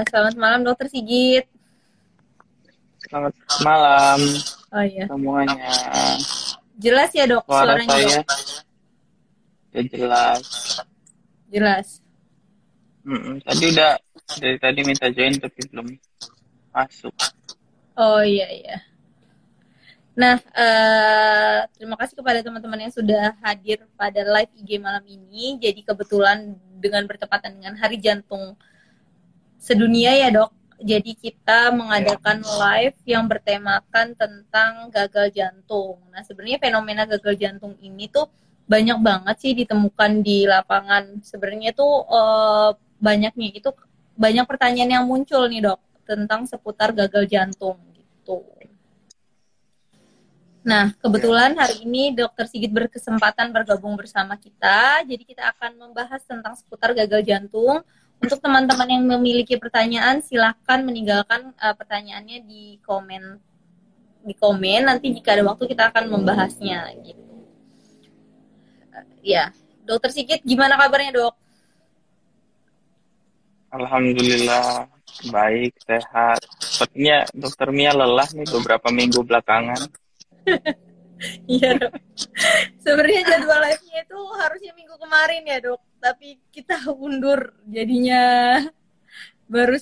Selamat malam Dokter Sigit. Selamat malam Oh iya. semuanya. Jelas ya Dok Suara suaranya saya Dok? udah jelas. Jelas. Tadi udah dari tadi minta join tapi belum masuk. Oh iya. Nah, terima kasih kepada teman-teman yang sudah hadir pada live IG malam ini. Jadi kebetulan dengan bertepatan dengan Hari Jantung Sedunia ya Dok. Jadi kita mengadakan live yang bertemakan tentang gagal jantung. Nah, sebenarnya fenomena gagal jantung ini tuh banyak banget sih ditemukan di lapangan. Sebenarnya tuh banyak pertanyaan yang muncul nih Dok tentang seputar gagal jantung gitu. Nah, kebetulan hari ini Dokter Sigit berkesempatan bergabung bersama kita. Jadi kita akan membahas tentang seputar gagal jantung. Untuk teman-teman yang memiliki pertanyaan, silahkan meninggalkan pertanyaannya di komen. Nanti jika ada waktu kita akan membahasnya gitu. Ya, Dokter Sigit, gimana kabarnya Dok? Alhamdulillah baik, sehat. Sepertinya Dokter Mia lelah nih beberapa minggu belakangan. Iya Dok. Sebenarnya jadwal live-nya itu harusnya minggu kemarin ya Dok, tapi kita undur jadinya baru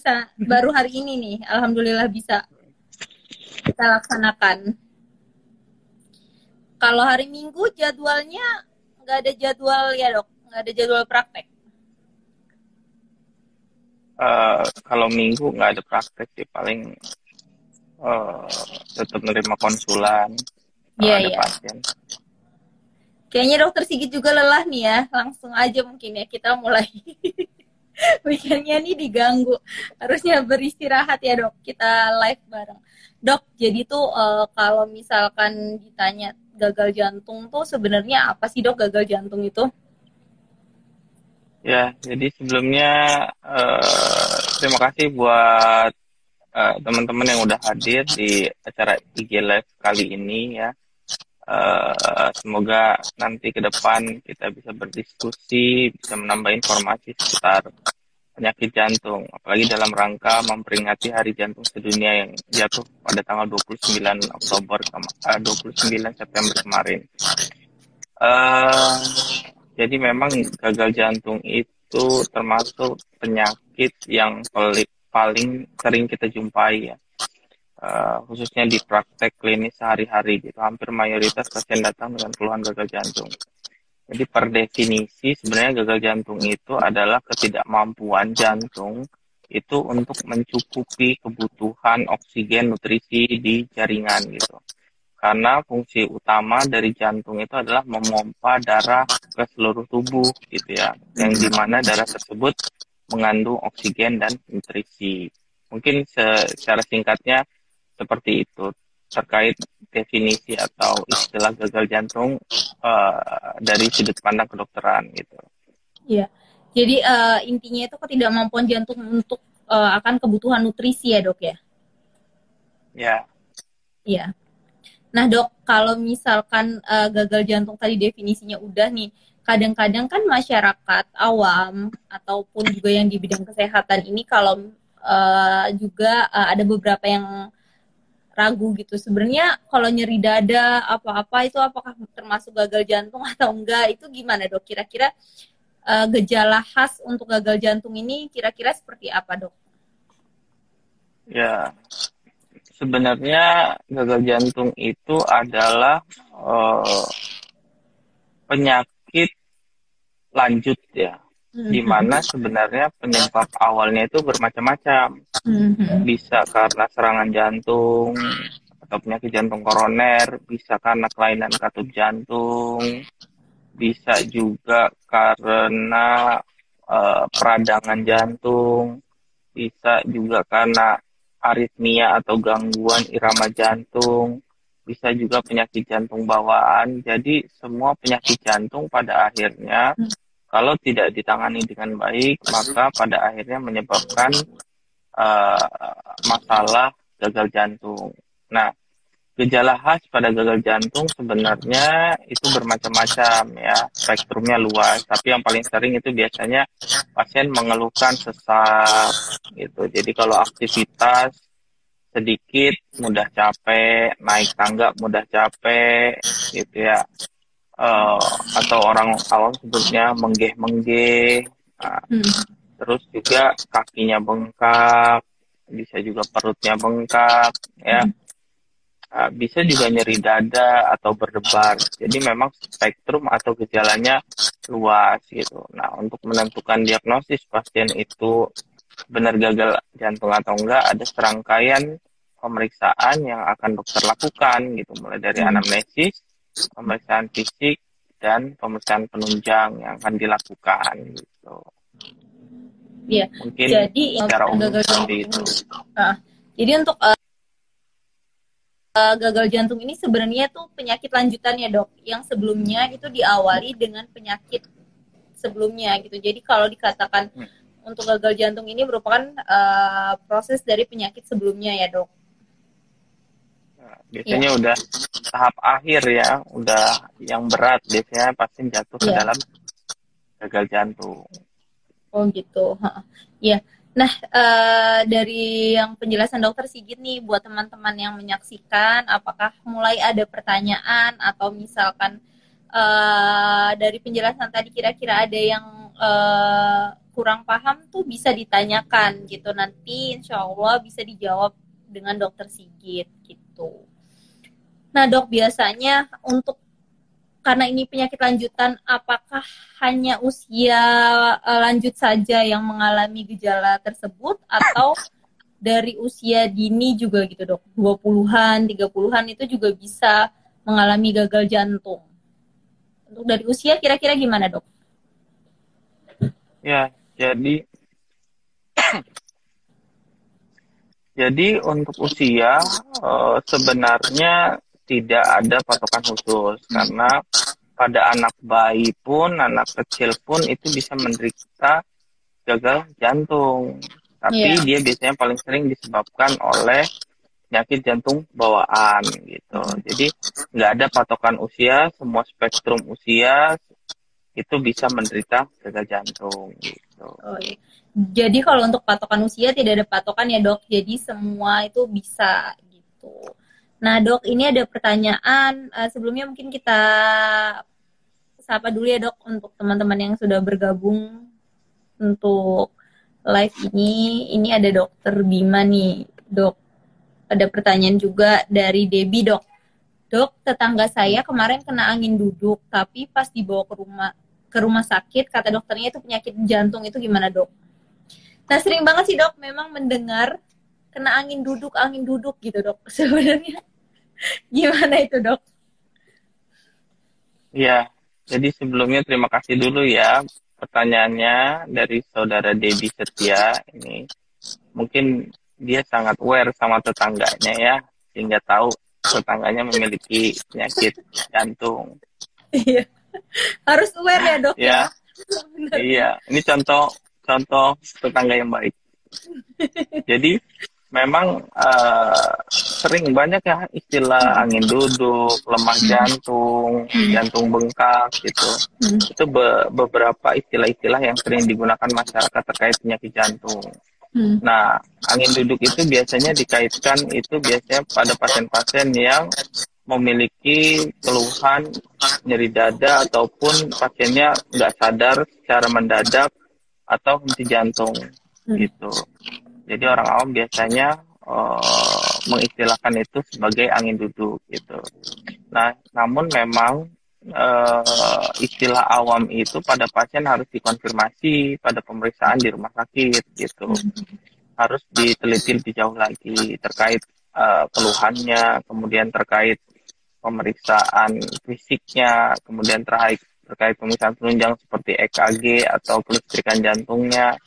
hari ini nih. Alhamdulillah bisa kita laksanakan. Kalau hari Minggu jadwalnya nggak ada jadwal ya Dok, nggak ada jadwal praktek. Kalau minggu nggak ada praktek sih, paling tetap menerima konsulan kalau ada pasien. Kayaknya Dokter Sigit juga lelah nih ya. Langsung aja mungkin ya kita mulai. Weekendnya nih diganggu. Harusnya beristirahat ya Dok. Kita live bareng. Dok, jadi tuh kalau misalkan ditanya gagal jantung tuh sebenarnya apa sih Dok gagal jantung itu? Ya, jadi sebelumnya terima kasih buat teman-teman yang udah hadir di acara IG Live kali ini ya. Semoga nanti ke depan kita bisa berdiskusi, bisa menambah informasi seputar penyakit jantung, apalagi dalam rangka memperingati Hari Jantung Sedunia yang jatuh pada tanggal 29 September kemarin. Jadi memang gagal jantung itu termasuk penyakit yang paling sering kita jumpai ya. Khususnya di praktek klinis sehari-hari gitu. Hampir mayoritas pasien datang dengan keluhan gagal jantung. Jadi per definisi sebenarnya gagal jantung itu adalah ketidakmampuan jantung itu untuk mencukupi kebutuhan oksigen nutrisi di jaringan gitu. Karena fungsi utama dari jantung itu adalah memompa darah ke seluruh tubuh gitu ya. Yang dimana darah tersebut mengandung oksigen dan nutrisi. Mungkin secara singkatnya seperti itu terkait definisi atau istilah gagal jantung dari sudut pandang kedokteran gitu. Iya. Jadi intinya itu ketidakmampuan jantung untuk akan kebutuhan nutrisi ya Dok ya? Ya. Iya. Nah Dok, kalau misalkan gagal jantung tadi definisinya udah nih, kadang-kadang kan masyarakat awam ataupun juga yang di bidang kesehatan ini kalau juga ada beberapa yang ragu gitu. Sebenarnya kalau nyeri dada apa-apa itu apakah termasuk gagal jantung atau enggak? Itu gimana Dok? Kira-kira gejala khas untuk gagal jantung ini kira-kira seperti apa Dok? Ya, sebenarnya gagal jantung itu adalah penyakit lanjut ya, di mana sebenarnya penyebab awalnya itu bermacam-macam. Bisa karena serangan jantung atau penyakit jantung koroner, bisa karena kelainan katup jantung, bisa juga karena peradangan jantung, bisa juga karena aritmia atau gangguan irama jantung, bisa juga penyakit jantung bawaan. Jadi semua penyakit jantung pada akhirnya kalau tidak ditangani dengan baik, maka pada akhirnya menyebabkan uh, masalah gagal jantung. Nah, gejala khas pada gagal jantung sebenarnya itu bermacam-macam ya, spektrumnya luas. Tapi yang paling sering itu biasanya pasien mengeluhkan sesak gitu. Jadi kalau aktivitas sedikit mudah capek, naik tangga mudah capek gitu ya. Eh, atau orang awam sebutnya menggeh-menggeh. Nah, terus juga kakinya bengkak, bisa juga perutnya bengkak ya. Bisa juga nyeri dada atau berdebar. Jadi memang spektrum atau gejalanya luas gitu. Nah, untuk menentukan diagnosis pasien itu benar gagal jantung atau enggak, ada serangkaian pemeriksaan yang akan dokter lakukan gitu, mulai dari anamnesis, pemeriksaan fisik, dan pemeriksaan penunjang yang akan dilakukan gitu. Iya. Mungkin Jadi secara umum gagal seperti jantung. itu. Jadi untuk gagal jantung ini sebenarnya tuh penyakit lanjutannya dok, yang sebelumnya itu diawali dengan penyakit sebelumnya gitu. Jadi kalau dikatakan untuk gagal jantung ini merupakan proses dari penyakit sebelumnya ya dok. Nah, biasanya udah tahap akhir ya, udah yang berat biasanya pasien jatuh ke dalam gagal jantung. Oh gitu, ya. Nah, dari yang penjelasan dokter Sigit nih, buat teman-teman yang menyaksikan, apakah mulai ada pertanyaan atau misalkan dari penjelasan tadi kira-kira ada yang kurang paham tuh bisa ditanyakan gitu. Nanti insya Allah bisa dijawab dengan dokter Sigit gitu. Nah dok, biasanya untuk karena ini penyakit lanjutan, apakah hanya usia lanjut saja yang mengalami gejala tersebut atau dari usia dini juga gitu dok? 20-an, 30-an itu juga bisa mengalami gagal jantung. Untuk dari usia kira-kira gimana dok? Ya, jadi untuk usia sebenarnya tidak ada patokan khusus karena pada anak bayi pun, anak kecil pun itu bisa menderita gagal jantung. Tapi dia biasanya paling sering disebabkan oleh penyakit jantung bawaan gitu. Jadi nggak ada patokan usia, semua spektrum usia itu bisa menderita gagal jantung gitu. Oh, iya. Jadi kalau untuk patokan usia tidak ada patokan ya dok, jadi semua itu bisa gitu. Nah dok, ini ada pertanyaan, sebelumnya mungkin kita sapa dulu ya dok untuk teman-teman yang sudah bergabung untuk live ini. Ini ada dokter Bima nih dok, ada pertanyaan juga dari Debbie dok. Dok, tetangga saya kemarin kena angin duduk, tapi pas dibawa ke rumah sakit, kata dokternya itu penyakit jantung, itu gimana dok? Nah sering banget sih dok memang mendengar kena angin duduk gitu dok. Sebenarnya gimana itu dok? Iya, jadi sebelumnya terima kasih dulu ya pertanyaannya dari saudara Debbie Setia ini. Mungkin dia sangat aware sama tetangganya ya, sehingga tahu tetangganya memiliki penyakit jantung. Iya, harus aware ya dok ya. Iya, ini contoh tetangga yang baik. Jadi memang sering banyak ya istilah angin duduk, lemah jantung, jantung bengkak gitu. Itu beberapa istilah-istilah yang sering digunakan masyarakat terkait penyakit jantung. Nah, angin duduk itu biasanya dikaitkan itu biasanya pada pasien-pasien yang memiliki keluhan nyeri dada ataupun pasiennya nggak sadar secara mendadak atau henti jantung gitu. Jadi orang awam biasanya mengistilahkan itu sebagai angin duduk gitu. Nah, namun memang istilah awam itu pada pasien harus dikonfirmasi pada pemeriksaan di rumah sakit gitu. Harus diteliti lebih jauh lagi terkait keluhannya, kemudian terkait pemeriksaan fisiknya, kemudian terkait pemeriksaan penunjang seperti EKG atau kelistrikan jantungnya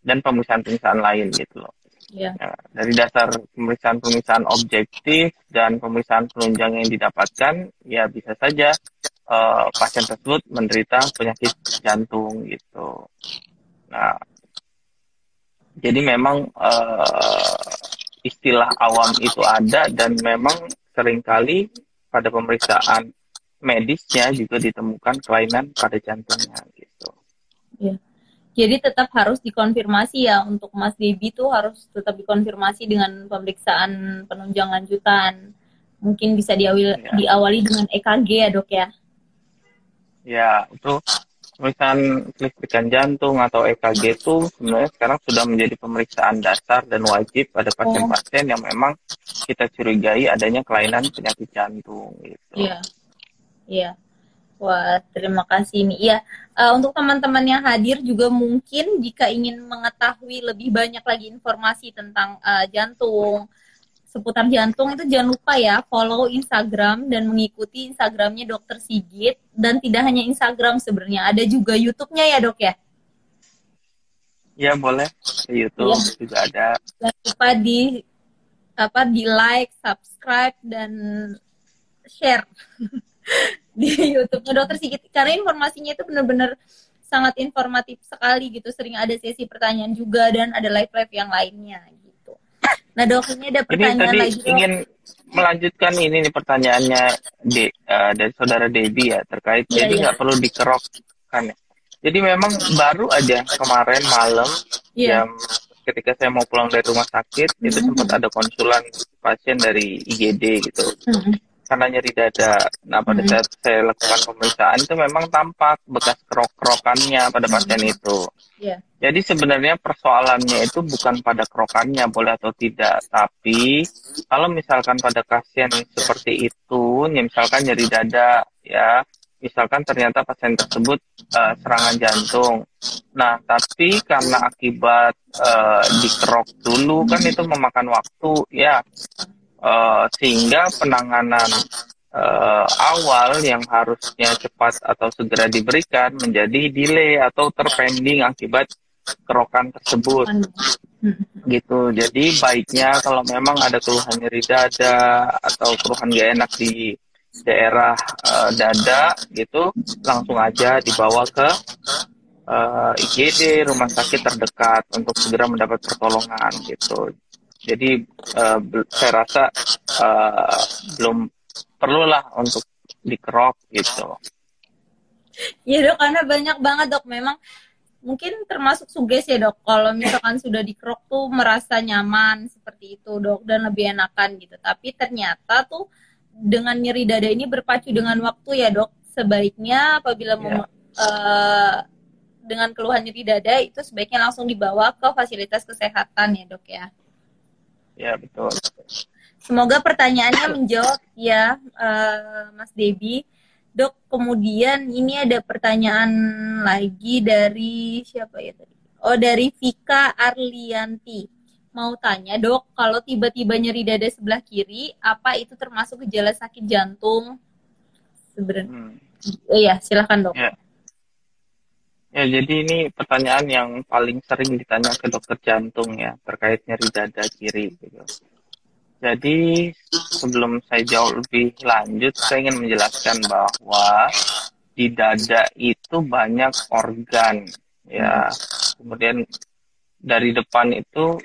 dan pemeriksaan-pemeriksaan lain gitu loh. Iya. Ya, dari dasar pemeriksaan-pemeriksaan objektif dan pemeriksaan penunjang yang didapatkan, ya bisa saja pasien tersebut menderita penyakit jantung gitu. Nah, jadi memang istilah awam itu ada dan memang seringkali pada pemeriksaan medisnya juga ditemukan kelainan pada jantungnya gitu. Iya. Jadi tetap harus dikonfirmasi ya untuk Mas Debi tuh harus tetap dikonfirmasi dengan pemeriksaan penunjang lanjutan. Mungkin bisa diawali dengan EKG ya dok ya? Ya, itu pemeriksaan kelistrikan jantung atau EKG itu sebenarnya sekarang sudah menjadi pemeriksaan dasar dan wajib pada pasien-pasien yang memang kita curigai adanya kelainan penyakit jantung gitu. Iya, iya. Wah, terima kasih nih. Iya, untuk teman-teman yang hadir juga mungkin jika ingin mengetahui lebih banyak lagi informasi tentang jantung, seputar jantung itu jangan lupa ya follow Instagram dan mengikuti Instagramnya Dokter Sigit, dan tidak hanya Instagram sebenarnya, ada juga YouTube-nya ya dok ya? Ya boleh, di YouTube juga ada. Jangan lupa di like, subscribe dan share di YouTube-nya Dokter Sigit karena informasinya itu benar-benar sangat informatif sekali gitu. Sering ada sesi pertanyaan juga dan ada live yang lainnya gitu. Nah dok, ini ada pertanyaan lagi. Ingin melanjutkan ini nih pertanyaannya dari saudara Debbie ya terkait jadi nggak perlu dikerok kan ya. Jadi memang baru aja kemarin malam jam ketika saya mau pulang dari rumah sakit itu sempat ada konsulan pasien dari IGD gitu. Karena nyeri dada. Nah, pada saat saya lakukan pemeriksaan itu memang tampak bekas kerok-kerokannya pada pasien itu. Jadi sebenarnya persoalannya itu bukan pada kerokannya boleh atau tidak, tapi kalau misalkan pada pasien seperti itu, ya misalkan nyeri dada, ya, misalkan ternyata pasien tersebut serangan jantung. Nah, tapi karena akibat dikerok dulu kan itu memakan waktu, ya. Sehingga penanganan awal yang harusnya cepat atau segera diberikan menjadi delay atau terpending akibat kerokan tersebut gitu. Jadi baiknya kalau memang ada keluhan nyeri dada atau keluhan gak enak di daerah dada gitu, langsung aja dibawa ke IGD, rumah sakit terdekat untuk segera mendapat pertolongan gitu. Jadi saya rasa belum perlulah untuk dikerok gitu. Iya dok, karena banyak banget dok. Memang mungkin termasuk suges ya dok. Kalau misalkan sudah dikerok tuh merasa nyaman seperti itu dok dan lebih enakan gitu. Tapi ternyata tuh dengan nyeri dada ini berpacu dengan waktu ya dok. Sebaiknya apabila dengan keluhan nyeri dada itu sebaiknya langsung dibawa ke fasilitas kesehatan ya dok ya. Ya betul. Semoga pertanyaannya menjawab ya Mas Debi. Dok, kemudian ini ada pertanyaan lagi dari siapa ya tadi? Oh, dari Vika Arlianti. Mau tanya dok, kalau tiba-tiba nyeri dada sebelah kiri, apa itu termasuk gejala sakit jantung? Sebenarnya. Iya, silakan dok. Ya, jadi ini pertanyaan yang paling sering ditanya ke dokter jantung ya, terkait nyeri dada kiri gitu. Jadi sebelum saya jawab lebih lanjut, saya ingin menjelaskan bahwa di dada itu banyak organ ya. Kemudian dari depan itu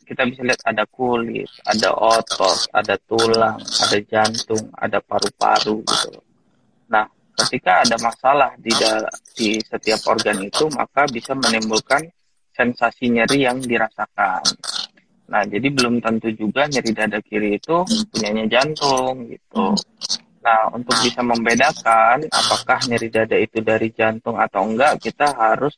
kita bisa lihat ada kulit, ada otot, ada tulang, ada jantung, ada paru-paru gitu. Nah, ketika ada masalah di setiap organ itu, maka bisa menimbulkan sensasi nyeri yang dirasakan. Nah, jadi belum tentu juga nyeri dada kiri itu punyanya jantung gitu. Nah, untuk bisa membedakan apakah nyeri dada itu dari jantung atau enggak, kita harus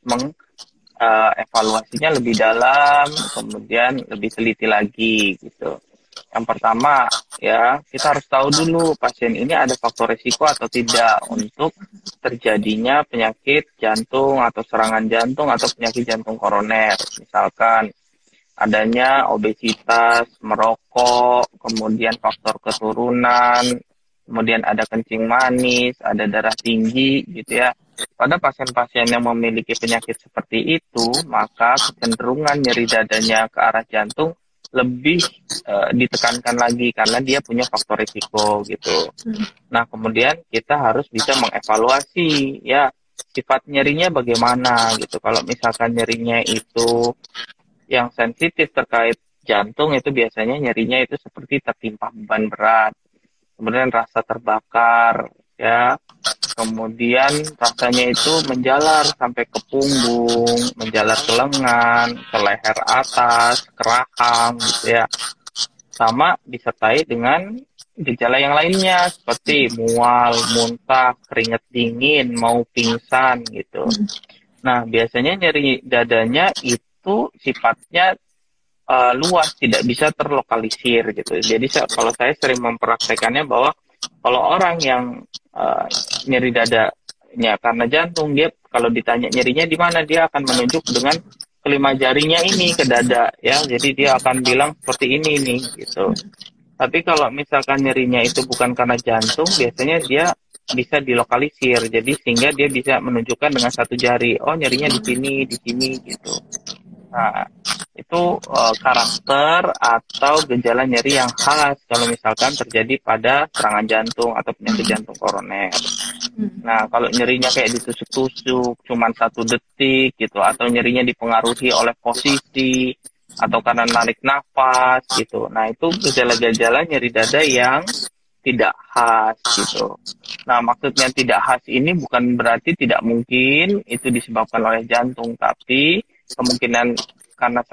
evaluasinya lebih dalam, kemudian lebih teliti lagi gitu. Yang pertama ya, kita harus tahu dulu pasien ini ada faktor risiko atau tidak untuk terjadinya penyakit jantung atau serangan jantung atau penyakit jantung koroner. Misalkan adanya obesitas, merokok, kemudian faktor keturunan, kemudian ada kencing manis, ada darah tinggi gitu ya. Pada pasien-pasien yang memiliki penyakit seperti itu, maka kecenderungan nyeri dadanya ke arah jantung lebih ditekankan lagi karena dia punya faktor risiko gitu. Nah, kemudian kita harus bisa mengevaluasi ya sifat nyerinya bagaimana gitu. Kalau misalkan nyerinya itu yang sensitif terkait jantung itu biasanya nyerinya itu seperti tertimpa beban berat, kemudian rasa terbakar ya, kemudian rasanya itu menjalar sampai ke punggung, menjalar ke lengan, ke leher atas, ke rahang gitu ya. Sama disertai dengan gejala yang lainnya seperti mual, muntah, keringat dingin, mau pingsan gitu. Nah, biasanya nyeri dadanya itu sifatnya luas, tidak bisa terlokalisir gitu. Jadi kalau saya sering mempraktekannya bahwa kalau orang yang nyeri dadanya karena jantung, dia kalau ditanya nyerinya di mana, dia akan menunjuk dengan kelima jarinya ini ke dada ya. Jadi dia akan bilang seperti ini nih gitu. Tapi kalau misalkan nyerinya itu bukan karena jantung, biasanya dia bisa dilokalisir. Jadi sehingga dia bisa menunjukkan dengan satu jari, oh nyerinya di sini gitu. Nah, itu karakter atau gejala nyeri yang khas kalau misalkan terjadi pada serangan jantung atau penyakit jantung koroner. Nah, kalau nyerinya kayak ditusuk-tusuk, cuman 1 detik gitu, atau nyerinya dipengaruhi oleh posisi, atau karena narik nafas gitu. Nah, itu gejala-gejala nyeri dada yang tidak khas gitu. Nah, maksudnya tidak khas ini bukan berarti tidak mungkin itu disebabkan oleh jantung, tapi kemungkinan karena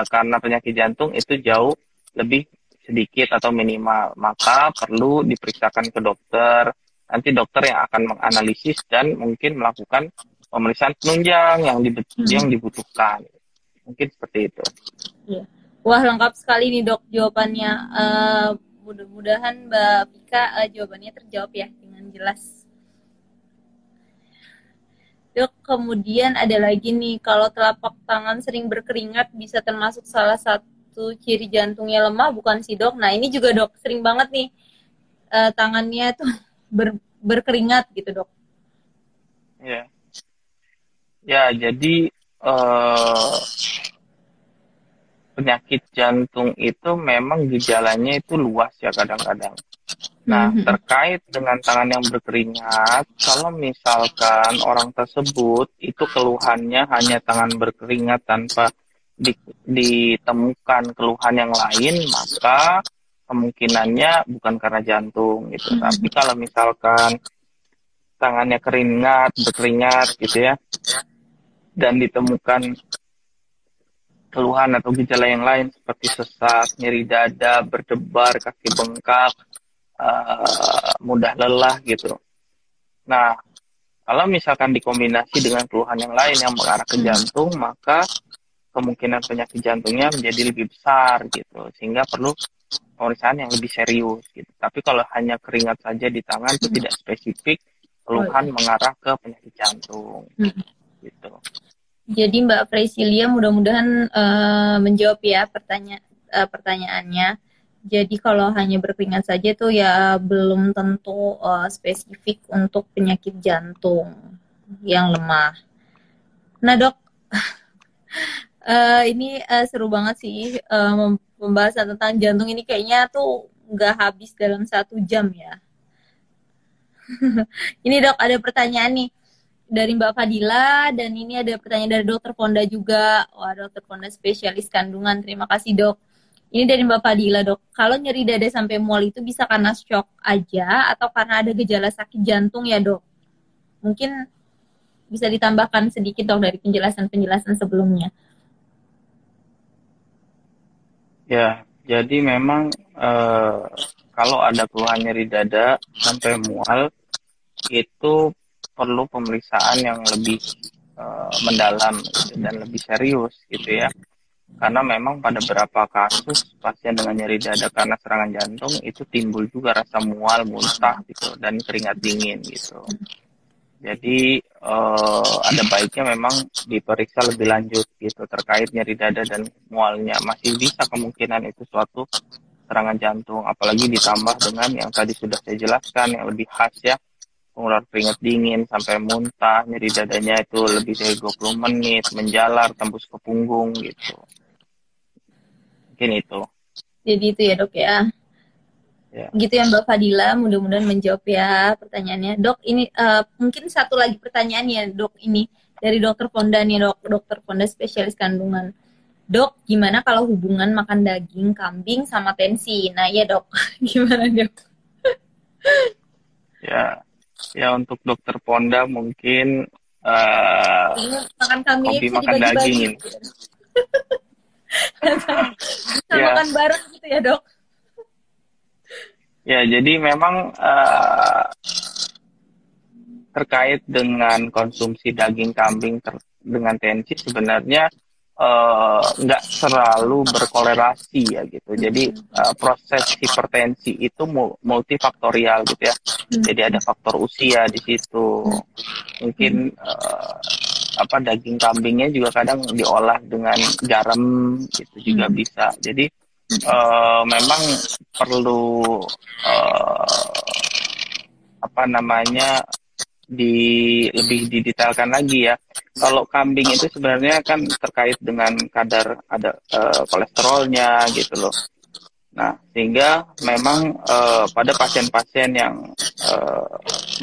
karena penyakit jantung itu jauh lebih sedikit atau minimal. Maka perlu diperiksakan ke dokter. Nanti dokter yang akan menganalisis dan mungkin melakukan pemeriksaan penunjang yang dibutuhkan. Mungkin seperti itu. Iya. Wah, lengkap sekali nih dok jawabannya. Mudah-mudahan Mbak Vika jawabannya terjawab ya dengan jelas. Dok, kemudian ada lagi nih, kalau telapak tangan sering berkeringat bisa termasuk salah satu ciri jantungnya lemah, bukan sih dok? Nah ini juga dok, sering banget nih tangannya tuh berkeringat gitu dok. Ya, ya jadi penyakit jantung itu memang gejalanya itu luas ya kadang-kadang. Nah, terkait dengan tangan yang berkeringat, kalau misalkan orang tersebut itu keluhannya hanya tangan berkeringat tanpa ditemukan keluhan yang lain, maka kemungkinannya bukan karena jantung gitu. Tapi kalau misalkan tangannya berkeringat gitu ya, dan ditemukan keluhan atau gejala yang lain seperti sesak, nyeri dada, berdebar, kaki bengkak, mudah lelah gitu. Nah, kalau misalkan dikombinasi dengan keluhan yang lain yang mengarah ke jantung, maka kemungkinan penyakit jantungnya menjadi lebih besar gitu, sehingga perlu pemeriksaan yang lebih serius gitu. Tapi kalau hanya keringat saja di tangan itu tidak spesifik keluhan mengarah ke penyakit jantung gitu. Jadi Mbak Presilia mudah-mudahan menjawab ya pertanyaannya. Jadi kalau hanya berkeringat saja tuh ya belum tentu spesifik untuk penyakit jantung yang lemah. Nah dok, ini seru banget sih pembahasan tentang jantung ini, kayaknya tuh nggak habis dalam 1 jam ya. Ini dok ada pertanyaan nih dari Mbak Fadila, dan ini ada pertanyaan dari Dokter Fonda juga. Wah, Dokter Fonda spesialis kandungan. Terima kasih dok. Ini dari Mbak Fadila dok. Kalau nyeri dada sampai mual itu bisa karena shock aja atau karena ada gejala sakit jantung ya dok? Mungkin bisa ditambahkan sedikit dok dari penjelasan-penjelasan sebelumnya. Ya, jadi memang kalau ada keluhan nyeri dada sampai mual itu perlu pemeriksaan yang lebih mendalam gitu, dan lebih serius gitu ya. Karena memang pada beberapa kasus pasien dengan nyeri dada karena serangan jantung itu timbul juga rasa mual, muntah gitu, dan keringat dingin gitu. Jadi ada baiknya memang diperiksa lebih lanjut gitu terkait nyeri dada dan mualnya. Masih bisa kemungkinan itu suatu serangan jantung. Apalagi ditambah dengan yang tadi sudah saya jelaskan, yang lebih khas ya, pengeluaran keringat dingin sampai muntah, nyeri dadanya itu lebih dari 20 menit, menjalar, tembus ke punggung gitu. Mungkin itu. Jadi itu ya dok ya. Ya. Gitu ya Mbak Fadila, mudah-mudahan menjawab ya pertanyaannya. Dok, ini mungkin satu lagi pertanyaan ya dok, ini dari dokter Fonda nih dok, dokter Fonda spesialis kandungan. Dok, gimana kalau hubungan makan daging kambing sama tensi? Nah ya dok, gimana dok? Ya untuk dokter Ponda mungkin Ini makan kambingnya hobi bisa makan dibagi-bagi. daging. Bisa Ya, makan bareng gitu ya dok? ya jadi memang terkait dengan konsumsi daging kambing dengan tensi sebenarnya nggak selalu berkorelasi ya gitu. Jadi proses hipertensi itu multifaktorial gitu ya. Jadi ada faktor usia di situ. Mungkin daging kambingnya juga kadang diolah dengan garam gitu juga bisa. Jadi memang perlu lebih didetailkan lagi ya. Kalau kambing itu sebenarnya kan terkait dengan kadar ada kolesterolnya gitu loh. Nah, sehingga memang pada pasien-pasien yang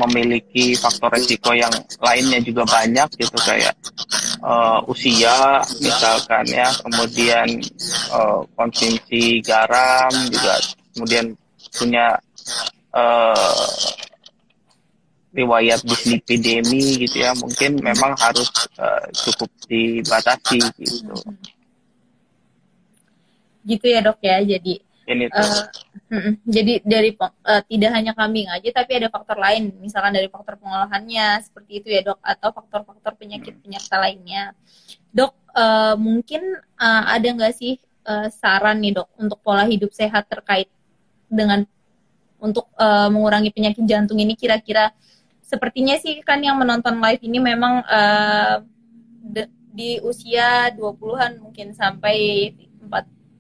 memiliki faktor resiko yang lainnya juga banyak gitu, kayak usia misalkan ya, kemudian konsumsi garam juga, kemudian punya riwayat dislipidemi gitu ya, mungkin memang harus cukup dibatasi gitu. Gitu ya dok ya, jadi Ini tuh. Jadi dari tidak hanya kambing aja, tapi ada faktor lain, misalkan dari faktor pengolahannya seperti itu ya dok, atau faktor-faktor penyakit penyerta lainnya. Dok, mungkin ada nggak sih saran nih dok untuk pola hidup sehat terkait dengan untuk mengurangi penyakit jantung ini? Kira-kira sepertinya sih kan yang menonton live ini memang di usia 20-an mungkin sampai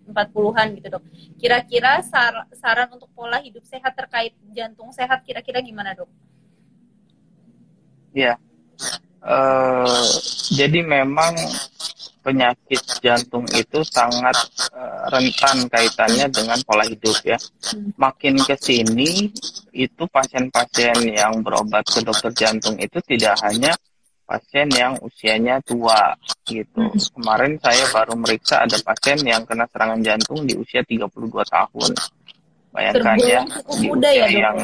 40-an gitu dok. Kira-kira saran untuk pola hidup sehat terkait jantung sehat kira-kira gimana dok? Ya, jadi memang penyakit jantung itu sangat rentan kaitannya dengan pola hidup ya. Makin ke sini itu pasien-pasien yang berobat ke dokter jantung itu tidak hanya pasien yang usianya tua gitu. Kemarin saya baru meriksa ada pasien yang kena serangan jantung di usia 32 tahun. Bayangkan ya, di usia yang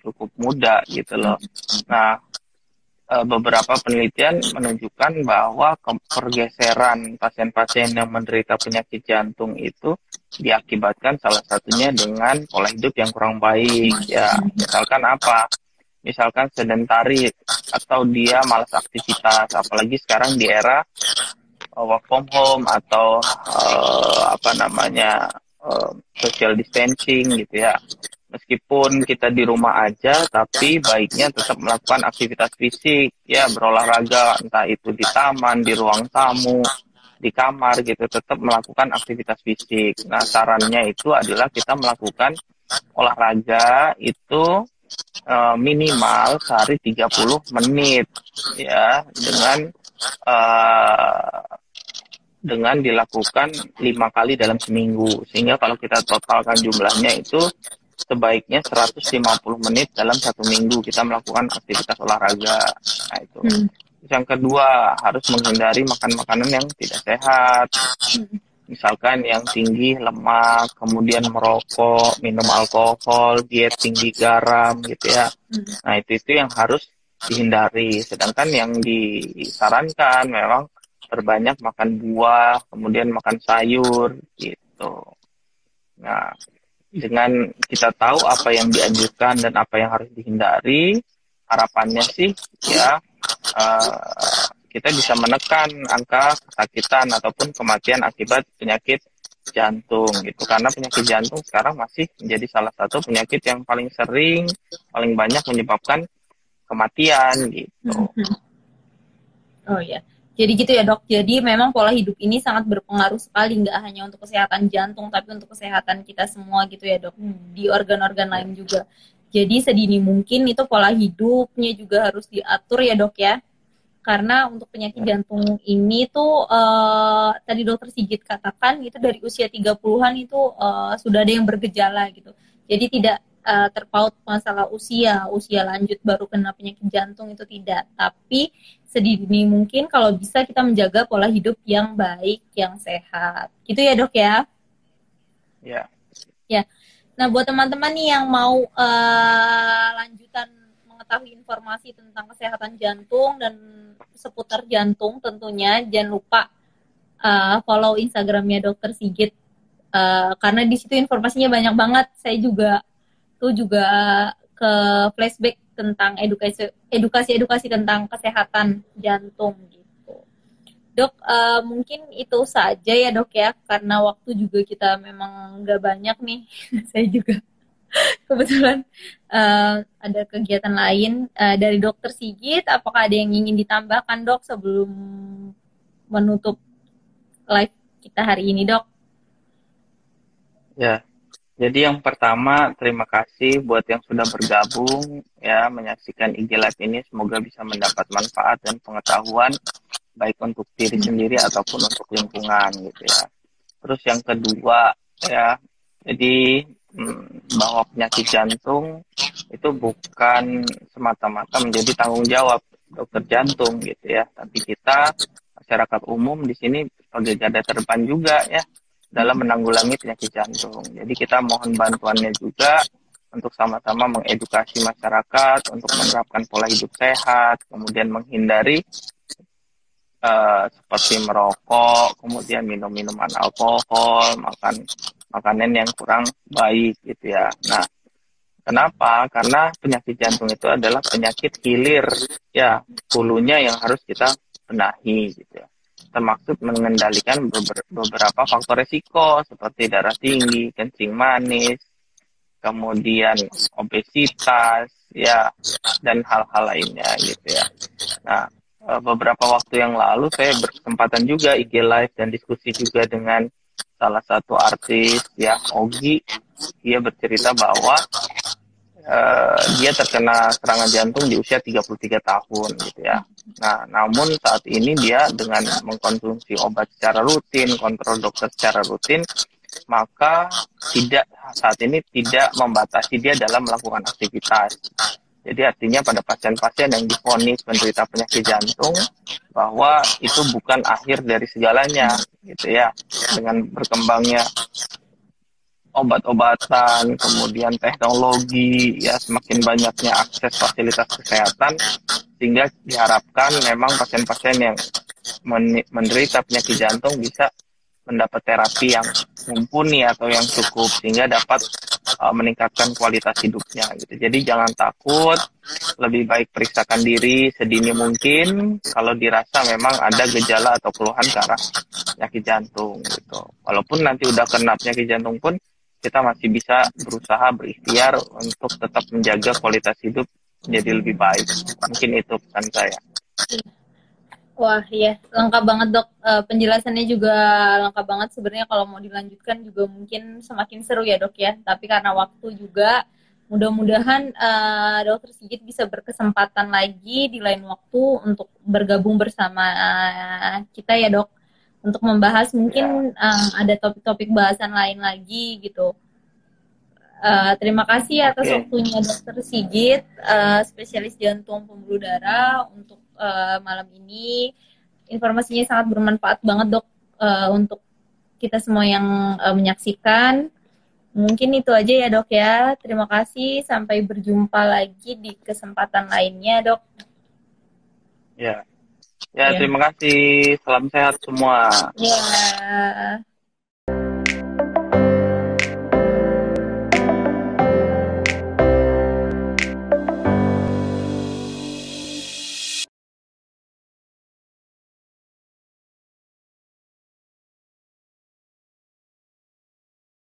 cukup muda gitu loh. Nah, beberapa penelitian menunjukkan bahwa pergeseran pasien-pasien yang menderita penyakit jantung itu diakibatkan salah satunya dengan pola hidup yang kurang baik ya. Misalkan apa? Misalkan sedentari atau dia malas aktivitas, apalagi sekarang di era work from home atau social distancing gitu ya. Meskipun kita di rumah aja, tapi baiknya tetap melakukan aktivitas fisik, ya berolahraga, entah itu di taman, di ruang tamu, di kamar gitu, tetap melakukan aktivitas fisik. Nah, sarannya itu adalah kita melakukan olahraga itu minimal sehari 30 menit, ya, dengan dilakukan 5 kali dalam seminggu. Sehingga kalau kita totalkan jumlahnya itu sebaiknya 150 menit dalam 1 minggu kita melakukan aktivitas olahraga. Nah itu. Yang kedua, harus menghindari makan makanan yang tidak sehat. Misalkan yang tinggi lemak, kemudian merokok, minum alkohol, diet tinggi garam gitu ya. Nah itu yang harus dihindari. Sedangkan yang disarankan memang berbanyak makan buah, kemudian makan sayur gitu. Nah, dengan kita tahu apa yang dianjurkan dan apa yang harus dihindari, harapannya sih ya kita bisa menekan angka kesakitan ataupun kematian akibat penyakit jantung gitu. Karena penyakit jantung sekarang masih menjadi salah satu penyakit yang paling sering, paling banyak menyebabkan kematian gitu. Oh ya, Jadi gitu ya dok. Jadi memang pola hidup ini sangat berpengaruh sekali, nggak hanya untuk kesehatan jantung, tapi untuk kesehatan kita semua gitu ya dok. Di organ-organ Ya, lain juga. Jadi sedini mungkin itu pola hidupnya juga harus diatur ya dok ya. Karena untuk penyakit ya, jantung ini tuh tadi dokter Sigit katakan itu dari usia 30-an itu sudah ada yang bergejala gitu. Jadi tidak terpaut masalah usia lanjut baru kena penyakit jantung itu tidak. Tapi sedini mungkin kalau bisa kita menjaga pola hidup yang baik, yang sehat. Gitu ya dok ya? ya. Ya. Nah buat teman-teman nih yang mau lanjutan mengetahui informasi tentang kesehatan jantung dan seputar jantung tentunya jangan lupa follow Instagramnya Dokter Sigit karena di situ informasinya banyak banget. Saya juga ke flashback tentang edukasi tentang kesehatan jantung gitu. Dok, mungkin itu saja ya dok ya, karena waktu juga kita memang nggak banyak nih. Saya juga kebetulan ada kegiatan lain dari dokter Sigit. Apakah ada yang ingin ditambahkan dok sebelum menutup live kita hari ini dok? Ya, jadi yang pertama terima kasih buat yang sudah bergabung ya menyaksikan IG Live ini. Semoga bisa mendapat manfaat dan pengetahuan baik untuk diri sendiri ataupun untuk lingkungan gitu ya. Terus yang kedua ya, jadi bahwa penyakit jantung itu bukan semata-mata menjadi tanggung jawab dokter jantung gitu ya, tapi kita masyarakat umum di sini sebagai garda terdepan juga ya dalam menanggulangi penyakit jantung. Jadi kita mohon bantuannya juga untuk sama-sama mengedukasi masyarakat untuk menerapkan pola hidup sehat, kemudian menghindari seperti merokok, kemudian minum minuman alkohol, makan makanan yang kurang baik gitu ya. Nah, kenapa? Karena penyakit jantung itu adalah penyakit hilir ya, hulunya yang harus kita benahi gitu ya. Termaksud mengendalikan beberapa faktor resiko seperti darah tinggi, kencing manis, kemudian obesitas ya, dan hal-hal lainnya gitu ya. Nah, beberapa waktu yang lalu saya berkesempatan juga IG live dan diskusi juga dengan salah satu artis ya, Ogi. Dia bercerita bahwa dia terkena serangan jantung di usia 33 tahun gitu ya. Nah, namun saat ini dia dengan mengkonsumsi obat secara rutin, kontrol dokter secara rutin, maka saat ini tidak membatasi dia dalam melakukan aktivitas. Jadi artinya pada pasien-pasien yang divonis menderita penyakit jantung bahwa itu bukan akhir dari segalanya gitu ya. Dengan berkembangnya obat-obatan, kemudian teknologi, ya semakin banyaknya akses fasilitas kesehatan, sehingga diharapkan memang pasien-pasien yang menderita penyakit jantung bisa mendapat terapi yang mumpuni atau yang cukup sehingga dapat meningkatkan kualitas hidupnya gitu. Jadi jangan takut, lebih baik periksakan diri sedini mungkin kalau dirasa memang ada gejala atau keluhan ke arah penyakit jantung gitu. Walaupun nanti udah kena penyakit jantung pun kita masih bisa berusaha berikhtiar untuk tetap menjaga kualitas hidup menjadi lebih baik. Mungkin itu pesan saya. Wah, ya, lengkap banget dok. Penjelasannya juga lengkap banget. Sebenarnya kalau mau dilanjutkan juga mungkin semakin seru ya dok ya. Tapi karena waktu juga, mudah-mudahan dokter Sigit bisa berkesempatan lagi di lain waktu untuk bergabung bersama kita ya dok. Untuk membahas mungkin ada topik-topik bahasan lain lagi gitu. Terima kasih atas waktunya Dokter Sigit, spesialis jantung pembuluh darah untuk malam ini. Informasinya sangat bermanfaat banget dok untuk kita semua yang menyaksikan. Mungkin itu aja ya dok ya. Terima kasih. Sampai berjumpa lagi di kesempatan lainnya dok. Ya, terima kasih. Salam sehat semua. Ya.